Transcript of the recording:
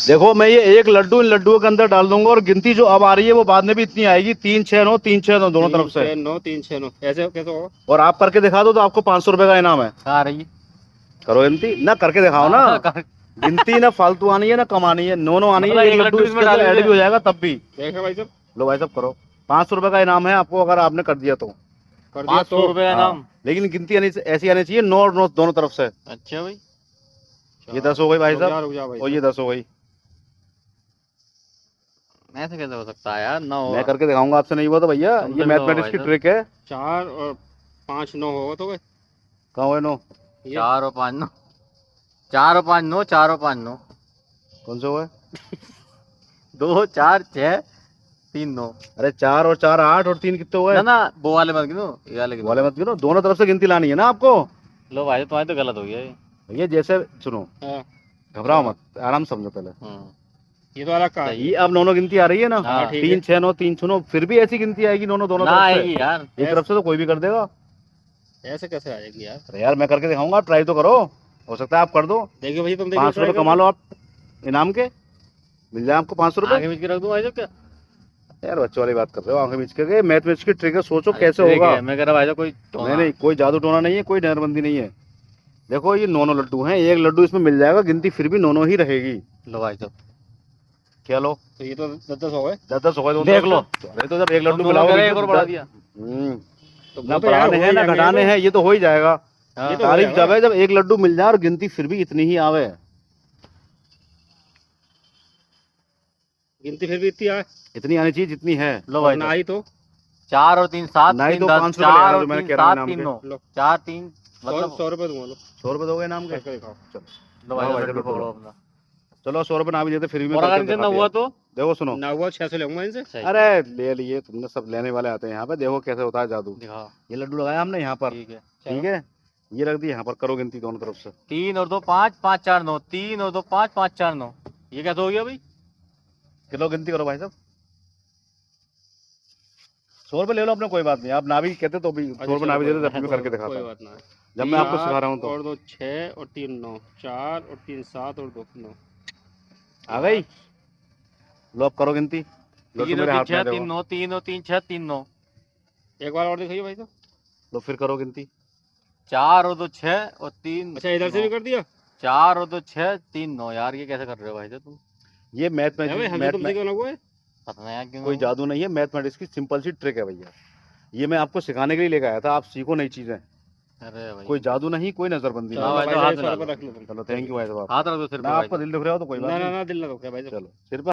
देखो मैं ये एक लड्डू इन लड्डुओं के अंदर डाल दूंगा और गिनती जो अब आ रही है वो बाद में भी इतनी आएगी। 3 6 9 3 6 9 दोनों तरफ से 3 6 9 3 6 9 ऐसे कैसे होगा? और आप करके दिखा दो तो आपको 500 रुपए का इनाम है। आ रही करो गिनती ना, करके दिखाओ ना। गिनती ना फालतू आनी है ना कमानी है, नो नो आनी मतलब है। एक एक लड्डू लड्डू इसमें इसके अंदर डाल ऐड भी हो जाएगा तब भी। देखो भाई साहब, लो भाई साहब करो, 500 रुपए का इनाम है आपको अगर आपने कर दिया तो। कर दिया 500 रुपए का नाम। हाँ, लेकिन गिनती ऐसी आनी चाहिए, नो और नो दोनों तरफ से। अच्छा भाई, ये 10 हो गई भाई साहब रुक जा भाई और ये 10 हो गई। ऐसे कैसे हो सकता है यार? 9 मैं करके दिखाऊंगा, आपसे नहीं हुआ तो भैया तुमसे ये भी मैथमेटिक्स तो की भाई ट्रिक है। 4 और 5 9 होगा तो भाई कहाँ हुए 9? 4 और 5 9, 4 और 5 9, 4 और 5 9, कौन से हुए? 2 4 6 3 9। अरे 4 और 4 8 और 3 कितने हुए? ना ना, वो वाले मत गिनो, ये वाले गिनो। वाले मत गिनो, दोनों तरफ से गिनती लानी है ना आपको। लो भाई, तुम्हारी तो गलत हो गया ये। ये जैसे सुनो, हाँ, घबराओ मत, आराम से समझो पहले। ये तो अलग का है। ये अब दोनों गिनती आ रही है ना, हाँ, ठीक 3 6 9 3 6 9, फिर भी ऐसी गिनती आएगी दोनों दोनों ना तरफ आएगी से। यार। एक तरफ से तो कोई भी कर देगा। ऐसे कैसे आएगी यार? अरे यार मैं करके दिखाऊंगा, आप ट्राई तो करो, हो सकता है आप कर दो। देखिए भाई, तुम देखिए 500 रुपए कमा लो आप इनाम के, मिल जाए आपको 500 रुपए। आगे बीच के रख दूं भाई साहब क्या? यार बच्चों वाली बात कर रहे हो, आंखें मीच के। मैथमेटिक्स की ट्रिक है, सोचो अरे कैसे ठीक होगा। है, मैं कह रहा भाई साहब कोई नहीं नहीं, कोई जादू टोना नहीं है, कोई नजरबंदी नहीं है। देखो ये 9 9 लड्डू हैं, एक लड्डू इसमें मिल जाएगा, गिनती फिर भी 9 9 ही रहेगी। लो भाई साहब, क्या लो? तो ये तो 10 10 हो गए। 10 10 हो गए, देख लो। अरे तो जब एक लड्डू तुम दोनों मिलाओ कह रहे एक और बढ़ा दिया। तो ना वो तो यार बढ़ाने हो हैं ही ना जाएंगे घटाने तो। हैं, ये तो हो ही जाएगा। हाँ, ये तो तारीफ हो जब जाएगा। है जब एक लड्डू मिल जाए और गिनती फिर भी इतनी ही आवे। गिनती फिर भी इतनी आए इतनी आनी चाहिए जितनी है। लो और भाई ना साहब, ही तो 4 और 3 7 ना ही 3 तो 10, 500 रुपए 4 लेगा और जो मैंने 3 कह रहा हूँ 7 इनाम 3 के। 9, लो। 4 3 100 मतलब। रुपए दूंगा। लो 100 रुपए दोगे इनाम के? करके दिखाओ। चलो लो भाई हाँ साहब, भाई, लड्डू चलो, पकड़ो चलो। अपना। चलो 100 रुपए ना भी देते फिर भी मैं और करके अगर इनसे दिखा ना दिया। हुआ तो देखो सुनो, ना हुआ 600 लूंगा इनसे। सही। अरे ले लिए तुमने, सब लेने वाले आते हैं यहाँ पे। देखो कैसे होता है जादू। दिखाओ। ये लड्डू लगाया हमने यहाँ पर, ठीक है, ठीक है, ये रख दिया यहाँ पर। करो गिनती दोनों तरफ से। 3 और 2 5 5 4 9, 3 और 2 5 5 4 9। ये कैसे हो गया भाई? किलो गिनती करो भाई साहब। 100 रुपए ले लो अपने, कोई बात नहीं। आप ना भी कहते तो भी 100 रुपए ना भी देते तब भी मैं करके दिखाता कोई हूँ। बात ना है। जब मैं आपको सिखा रहा हूँ तो। और 2 6 और 3 9, 4 और 3 7 और 2 9। आ गई। लो अब करो गिनती। 3 लड्डू और मेरे 3 हाथ में 6 देखो। 3 9, 3 और 3 6 3 9। एक बार और दिखाइए भाई साहब। लो फिर करो गिनती। 4 और 2 6 और 3। अच्छा, इधर से भी कर दिया। 4 और 2 6 3 9। यार ये कैसे कर रहे हो भाई साहब तुम? ये मैथ है भाई, हम मैथ तुमसे क्यों ना हुए? पता नहीं यार क्यों। कोई जादू नहीं है, मैथमेटिक्स की सिंपल सी ट्रिक है भैया। ये मैं आपको सिखाने के लिए लेकर आया था, आप सीखो नई चीजें। अरे भाई, कोई जादू नहीं, कोई नजरबंदी चलो नहीं। भाई भाई साहब, साहब, हाथ 100 मिला रुपए लो। रख लो तुम। चलो थैंक यू भाई साहब। हाथ रख दो सिर पे ना भाई आपका साहब। दिल दुख रहा हो तो कोई बात ना ना नहीं। ना, दिल ना दुखे भाई साहब। चलो सिर पे